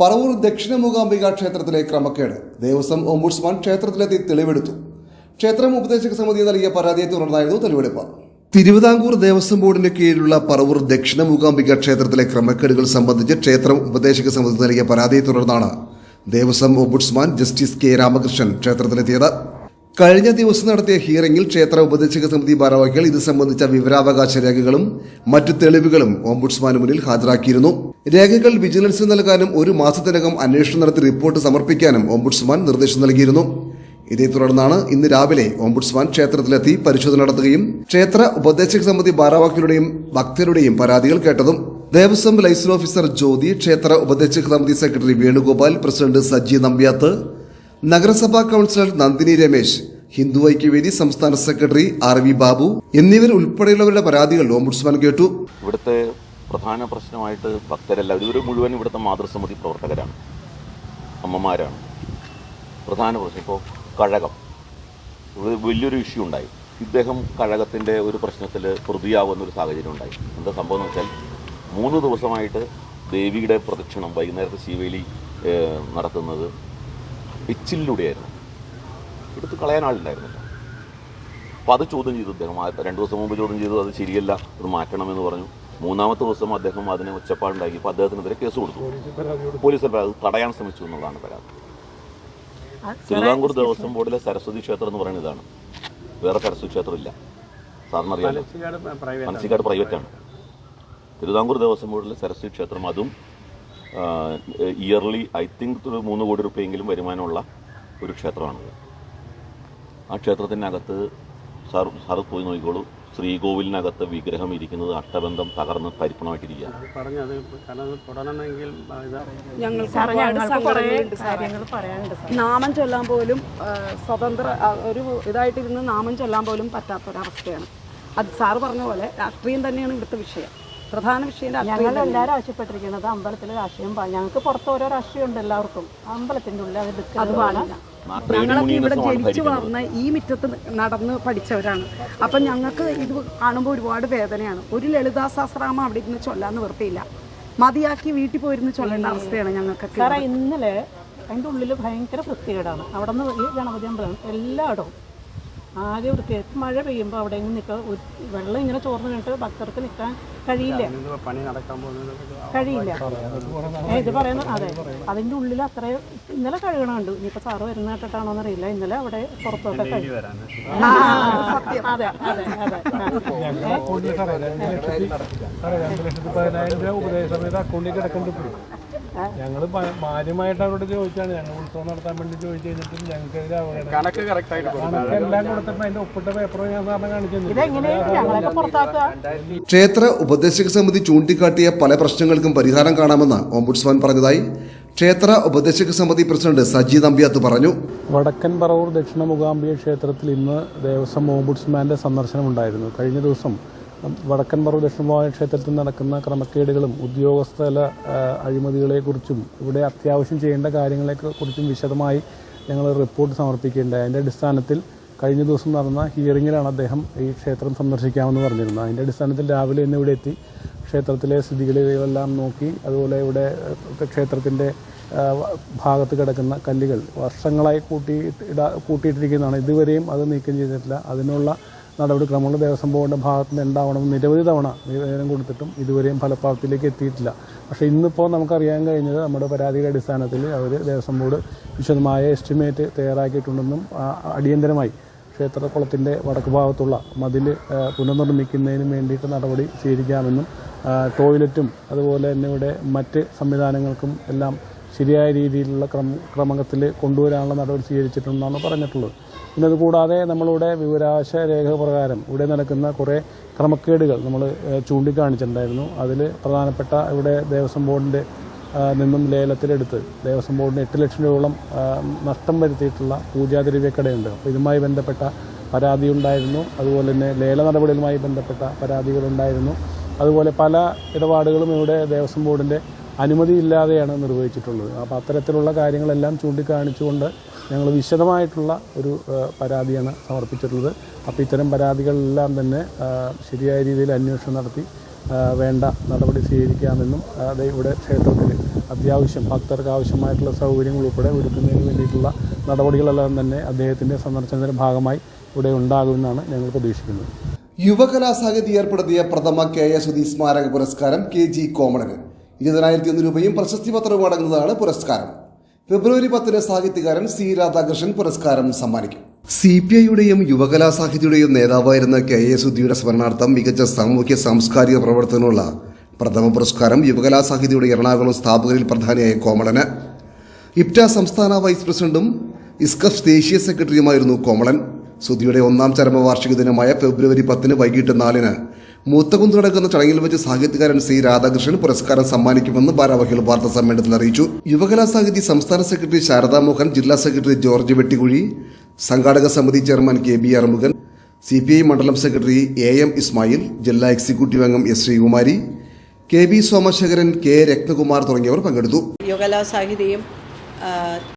പറവൂർ ദക്ഷിണ മൂകാംബിക ക്ഷേത്രത്തിലെ ക്രമക്കേട് ദേവസ്വം ഓംബുഡ്സ്മാൻ ക്ഷേത്രത്തിലെത്തി തെളിവെടുത്തു. ക്ഷേത്രം ഉപദേശക സമിതി നൽകിയ പരാതിയെ തുടർന്നായിരുന്നു തെളിവെടുപ്പ്. തിരുവിതാംകൂർ ദേവസ്വം ബോർഡിന്റെ കീഴിലുള്ള പറവൂർ ദക്ഷിണ മൂകാംബിക ക്ഷേത്രത്തിലെ ക്രമക്കേടുകൾ സംബന്ധിച്ച് ക്ഷേത്രം ഉപദേശക സമിതി നൽകിയ പരാതിയെ തുടർന്നാണ് Devaswom ombudsman justice K Ramakrishnan ക്ഷേത്രത്തിലെത്തിയത്. കഴിഞ്ഞ ദിവസം നടത്തിയ ഹിയറിംഗിൽ ക്ഷേത്ര ഉപദേശക സമിതി ഭാരവാഹികൾ ഇത് സംബന്ധിച്ച വിവരാവകാശ രേഖകളും മറ്റു തെളിവുകളും ഓംബുഡ്സ്മാന് മുന്നിൽ ഹാജരാക്കിയിരുന്നു. രേഖകൾ വിജിലൻസിന് നൽകാനും 1 മാസത്തിനകം അന്വേഷണം നടത്തി റിപ്പോർട്ട് സമർപ്പിക്കാനും ഓംബുഡ്സ്മാൻ നിർദ്ദേശം നൽകിയിരുന്നു. ഇതേ തുടർന്നാണ് ഇന്ന് രാവിലെ ഓംബുഡ്സ്മാൻ ക്ഷേത്രത്തിലെത്തി പരിശോധന നടത്തുകയും ക്ഷേത്ര ഉപദേശക സമിതി ഭാരവാഹികളുടെയും ഭക്തരുടെയും പരാതികൾ കേട്ടതും. ദേവസ്വം ലൈസൻസ് ഓഫീസർ ജ്യോതി, ക്ഷേത്ര ഉപദേശക സമിതി സെക്രട്ടറി വേണുഗോപാൽ, പ്രസിഡന്റ് സജി നമ്പ്യാത്ത്, നഗരസഭാ കൌൺസിലർ നന്ദിനി രമേശ്, ഹിന്ദു ഐക്യവേദി സംസ്ഥാന സെക്രട്ടറി RV ബാബു എന്നിവർ ഉൾപ്പെടെയുള്ളവരുടെ പരാതികൾ ഓംബുഡ്സ്മാൻ കേട്ടു. ഇവിടുത്തെ പ്രധാന പ്രശ്നമായിട്ട് ഭക്തരല്ല, ഇവർ മുഴുവൻ ഇവിടുത്തെ മാതൃസമിതി പ്രവർത്തകരാണ്, അമ്മമാരാണ്. പ്രധാന പ്രശ്നം ഇപ്പോൾ കഴകം, വലിയൊരു ഇഷ്യൂ ഉണ്ടായി. ഇദ്ദേഹം കഴകത്തിൻ്റെ ഒരു പ്രശ്നത്തിൽ പ്രതിയാവുന്നൊരു സാഹചര്യം ഉണ്ടായി. എന്താ സംഭവം എന്ന് വെച്ചാൽ 3 ദിവസമായിട്ട് ദേവിയുടെ പ്രദക്ഷിണം വൈകുന്നേരത്തെ ശിവേലി നടത്തുന്നത് പിച്ചിലൂടെയായിരുന്നു. എടുത്ത് കളയാൻ ആളുണ്ടായിരുന്നില്ല. അപ്പോൾ അത് ചോദ്യം ചെയ്തു അദ്ദേഹം. 2 ദിവസം മുമ്പ് ചോദ്യം ചെയ്തു, അത് ശരിയല്ല, അത് മാറ്റണമെന്ന് പറഞ്ഞു. 3-ാമത്തെ ദിവസം അദ്ദേഹം അതിന് ഒച്ചപ്പാടുണ്ടാക്കിയപ്പോൾ അദ്ദേഹത്തിനെതിരെ കേസ് കൊടുത്തു. പോലീസ് അത് തടയാൻ ശ്രമിച്ചു എന്നുള്ളതാണ് പരാതി. തിരുവിതാംകൂർ ദേവസ്വം ബോർഡിലെ സരസ്വതി ക്ഷേത്രം എന്ന് പറയുന്നത് ഇതാണ്. വേറെ സരസ്വതി ക്ഷേത്രം ഇല്ല, സാറിന് അറിയാലോ. പനച്ചിക്കാട് പ്രൈവറ്റാണ്. തിരുവിതാംകൂർ ദേവസ്വം ബോർഡിലെ സരസ്വതി ക്ഷേത്രം, അതും ഇയർലി ഐ തിങ്ക് 3 കോടി രൂപയെങ്കിലും വരുമാനമുള്ള ഒരു ക്ഷേത്രമാണത്. ആ ക്ഷേത്രത്തിനകത്ത് സാർ പോയി നോക്കിക്കോളൂ, ശ്രീകോവിലിനകത്ത് വിഗ്രഹം ഇരിക്കുന്നത് അഷ്ടബന്ധം തകർന്ന് തരിപ്പണമായിട്ടിരിക്കുകയാണ്. നാമം ചൊല്ലാൻ പോലും സ്വതന്ത്ര ഒരു ഇതായിട്ടിരുന്ന് നാമം ചൊല്ലാൻ പോലും പറ്റാത്തൊരവസ്ഥയാണ്. അത് സാറ് പറഞ്ഞ പോലെ രാഷ്ട്രീയം തന്നെയാണ് ഇവിടുത്തെ വിഷയം. പ്രധാന വിഷയം ഞങ്ങൾ എല്ലാവരും ആവശ്യപ്പെട്ടിരിക്കുന്നത് അമ്പലത്തിൽ രാഷ്ട്രീയം ഞങ്ങൾക്ക് പുറത്ത് ഓരോ രാഷ്ട്രീയം ഉണ്ട് എല്ലാവർക്കും. അമ്പലത്തിൻ്റെ ഉള്ളിൽ അത് പാടില്ല. ഞങ്ങളൊക്കെ ഇവിടെ ജനിച്ചു വളർന്ന ഈ മുറ്റത്ത് നടന്ന് പഠിച്ചവരാണ്. അപ്പം ഞങ്ങൾക്ക് ഇത് കാണുമ്പോൾ ഒരുപാട് വേദനയാണ്. ഒരു ലളിതാ സഹസ്രനാമം അവിടെ ഇരുന്ന് ചൊല്ലാൻ നിവൃത്തിയില്ല. മതിയാക്കി വീട്ടിൽ പോയിരുന്ന് ചൊല്ലേണ്ട അവസ്ഥയാണ് ഞങ്ങൾക്കൊക്കെ. സാറേ, ഇന്നലെ അതിൻ്റെ ഉള്ളിൽ ഭയങ്കര വൃത്തികേടാണ്. അവിടെ നിന്ന് ഈ ഗണപതി അമ്പലം എല്ലായിടവും ആകെ വൃത്തിയായി. മഴ പെയ്യുമ്പോൾ അവിടെ എങ്ങനെ നിൽക്കുക, വെള്ളം ഇങ്ങനെ ചോർന്ന് കഴിഞ്ഞിട്ട് ഭക്തർക്ക് നിൽക്കാൻ കഴിയില്ല. ഇത് പറയുന്നത് അതെ, അതിൻ്റെ ഉള്ളിൽ അത്രയും ഇന്നലെ കഴുകണമുണ്ട്. ഇനിയിപ്പോൾ സാറ് വരുന്ന കേട്ടിട്ടാണോ എന്നറിയില്ല. ഇന്നലെ അവിടെ പുറത്തോട്ട് കഴുകി. അതെ അതെ അതെ. ഞങ്ങൾ മാന്യമായിട്ട് അവരോട് ചോദിച്ചാണ്. ഞങ്ങൾ ഉത്സവം നടത്താൻ വേണ്ടി ചോദിച്ചു കഴിഞ്ഞിട്ടും ഞങ്ങൾക്ക് കണക്കെല്ലാം കൊടുത്തപ്പോൾ അതിന്റെ ഒപ്പിട്ട പേപ്പർ ഞാൻ സാറിനെ കാണിച്ചു. ക്ഷേത്ര ഉപദേശക സമിതി ചൂണ്ടിക്കാട്ടിയ പല പ്രശ്നങ്ങൾക്കും പരിഹാരം കാണാമെന്ന് ഓംബുഡ്സ്മാൻ പറഞ്ഞതായി ക്ഷേത്ര ഉപദേശക സമിതി പ്രസിഡന്റ് സജി നമ്പ്യാത്ത് പറഞ്ഞു. വടക്കൻ പറവൂർ ദക്ഷിണ മൂകാംബിക ക്ഷേത്രത്തിൽ ഇന്ന് ദേവസ്വം ഓംബുഡ്സ്മാന്റെ സന്ദർശനം ഉണ്ടായിരുന്നു. കഴിഞ്ഞ ദിവസം വടക്കൻ പറവൂർ ദക്ഷിണ മൂകാംബിക ക്ഷേത്രത്തിൽ നടക്കുന്ന ക്രമക്കേടുകളും ഉദ്യോഗസ്ഥല അഴിമതികളെക്കുറിച്ചും ഇവിടെ അത്യാവശ്യം ചെയ്യേണ്ട കാര്യങ്ങളെക്കുറിച്ചും വിശദമായി ഞങ്ങൾ റിപ്പോർട്ട് സമർപ്പിക്കേണ്ടത്. അതിൻ്റെ അടിസ്ഥാനത്തിൽ കഴിഞ്ഞ ദിവസം നടന്ന ഹിയറിങ്ങിലാണ് അദ്ദേഹം ഈ ക്ഷേത്രം സന്ദർശിക്കാമെന്ന് പറഞ്ഞിരുന്നത്. അതിൻ്റെ അടിസ്ഥാനത്തിൽ രാവിലെ തന്നെ ഇവിടെ എത്തി ക്ഷേത്രത്തിലെ സ്ഥിതിഗതികളെല്ലാം നോക്കി, അതുപോലെ ഇവിടെ ക്ഷേത്രത്തിൻ്റെ ഭാഗത്ത് കിടക്കുന്ന കല്ലുകൾ വർഷങ്ങളായി കൂട്ടിയിട്ടിരിക്കുന്നതാണ്. ഇതുവരെയും അത് നീക്കം ചെയ്തിട്ടില്ല. അതിനുള്ള നടപടിക്രമങ്ങൾ ദേവസ്വം ബോർഡിൻ്റെ ഭാഗത്ത് നിന്ന് ഉണ്ടാവണമെന്ന് നിരവധി തവണ നിവേദനം കൊടുത്തിട്ടും ഇതുവരെയും ഫലപ്രാപ്തിയിലേക്ക് എത്തിയിട്ടില്ല. പക്ഷേ ഇന്നിപ്പോൾ നമുക്കറിയാൻ കഴിഞ്ഞത് നമ്മുടെ പരാതിയുടെ അടിസ്ഥാനത്തിൽ അവർ ദേവസ്വം ബോർഡ് വിശദമായ എസ്റ്റിമേറ്റ് തയ്യാറാക്കിയിട്ടുണ്ടെന്നും അടിയന്തരമായി ക്ഷേത്രക്കുളത്തിൻ്റെ വടക്ക് ഭാഗത്തുള്ള മതിൽ പുനർനിർമ്മിക്കുന്നതിന് വേണ്ടിയിട്ട് നടപടി സ്വീകരിക്കാമെന്നും ടോയ്ലറ്റും അതുപോലെ തന്നെ ഇവിടെ മറ്റ് സംവിധാനങ്ങൾക്കും എല്ലാം ശരിയായ രീതിയിലുള്ള ക്രമത്തിൽ കൊണ്ടുവരാനുള്ള നടപടി സ്വീകരിച്ചിട്ടുണ്ടെന്നാണ് പറഞ്ഞിട്ടുള്ളത്. പിന്നെ അതുകൂടാതെ നമ്മളിവിടെ വിവരാവകാശ രേഖ പ്രകാരം ഇവിടെ നടക്കുന്ന കുറേ ക്രമക്കേടുകൾ നമ്മൾ ചൂണ്ടിക്കാണിച്ചിട്ടുണ്ടായിരുന്നു. അതിൽ പ്രധാനപ്പെട്ട ഇവിടെ ദേവസ്വം ബോർഡിൻ്റെ നിന്നും ലേലത്തിലെടുത്ത് ദേവസ്വം ബോർഡിന് 8 ലക്ഷം രൂപയോളം നഷ്ടം വരുത്തിയിട്ടുള്ള പൂജാദ്രവ്യക്കടയുണ്ട്. അപ്പോൾ ഇതുമായി ബന്ധപ്പെട്ട പരാതി ഉണ്ടായിരുന്നു. അതുപോലെ തന്നെ ലേല നടപടികളുമായി ബന്ധപ്പെട്ട പരാതികളുണ്ടായിരുന്നു. അതുപോലെ പല ഇടപാടുകളും ഇവിടെ ദേവസ്വം ബോർഡിൻ്റെ അനുമതിയില്ലാതെയാണ് നിർവഹിച്ചിട്ടുള്ളത്. അപ്പോൾ അത്തരത്തിലുള്ള കാര്യങ്ങളെല്ലാം ചൂണ്ടിക്കാണിച്ചുകൊണ്ട് ഞങ്ങൾ വിശദമായിട്ടുള്ള ഒരു പരാതിയാണ് സമർപ്പിച്ചിട്ടുള്ളത്. അപ്പോൾ ഇത്തരം പരാതികളെല്ലാം തന്നെ ശരിയായ രീതിയിൽ അന്വേഷണം നടത്തി വേണ്ട നടപടി സ്വീകരിക്കാമെന്നും ഇവിടെ ക്ഷേത്രത്തിൽ അത്യാവശ്യം ഭക്തർക്ക് ആവശ്യമായിട്ടുള്ള സൗകര്യങ്ങൾ ഉൾപ്പെടെ ഒരുക്കുന്നതിന് വേണ്ടിയിട്ടുള്ള നടപടികളെല്ലാം തന്നെ അദ്ദേഹത്തിൻ്റെ സന്ദർശനത്തിൻ്റെ ഭാഗമായി ഇവിടെ ഉണ്ടാകുമെന്നാണ് ഞങ്ങൾ പ്രതീക്ഷിക്കുന്നത്. യുവകലാസാഹിതി ഏർപ്പെടുത്തിയ പ്രഥമ KS സുധി സ്മാരക പുരസ്കാരം KG കോമളന് 20,001 രൂപയും പ്രശസ്തി പത്രവും അടങ്ങുന്നതാണ് പുരസ്കാരം. ഫെബ്രുവരി 10 സാഹിത്യകാരൻ C രാധാകൃഷ്ണൻ പുരസ്കാരം സമ്മാനിക്കും. CPIയുടെയും യുവകലാസാഹിതിയുടെയും നേതാവായിരുന്ന KS സുധിയുടെ സ്മരണാർത്ഥം മികച്ച സാമൂഹ്യ സാംസ്കാരിക പ്രവർത്തനമുള്ള പ്രഥമ പുരസ്കാരം യുവകലാസാഹിതിയുടെ എറണാകുളം സ്ഥാപകരിൽ പ്രധാനിയായ കോമളന്. ഇപ്റ്റ സംസ്ഥാന വൈസ് പ്രസിഡന്റും ഇസ്കഫ് ദേശീയ സെക്രട്ടറിയുമായിരുന്നു കോമളൻ. സുധിയുടെ 1ാം ചരമവാർഷിക ദിനമായ ഫെബ്രുവരി 10 വൈകിട്ട് 4 മൂത്തകുന്ന് നടക്കുന്ന ചടങ്ങിൽ വെച്ച് സാഹിത്യകാരൻ C രാധാകൃഷ്ണൻ പുരസ്കാരം സമ്മാനിക്കുമെന്ന് ഭാരവാഹികൾ വാർത്താ സമ്മേളനത്തിൽ അറിയിച്ചു. യുവകലാസാഹിതി സംസ്ഥാന സെക്രട്ടറി ശാരദാ മോഹൻ, ജില്ലാ സെക്രട്ടറി ജോർജ് വെട്ടിക്കുഴി, സംഘാടക സമിതി ചെയർമാൻ KB അറുമുഖൻ, CPI മണ്ഡലം സെക്രട്ടറി AM ഇസ്മായിൽ, ജില്ലാ എക്സിക്യൂട്ടീവ് അംഗം S Sreekumari, KB Somasekharan, K Ratnakumar തുടങ്ങിയവർ പങ്കെടുത്തു. യുവകലാസാഹിതിയും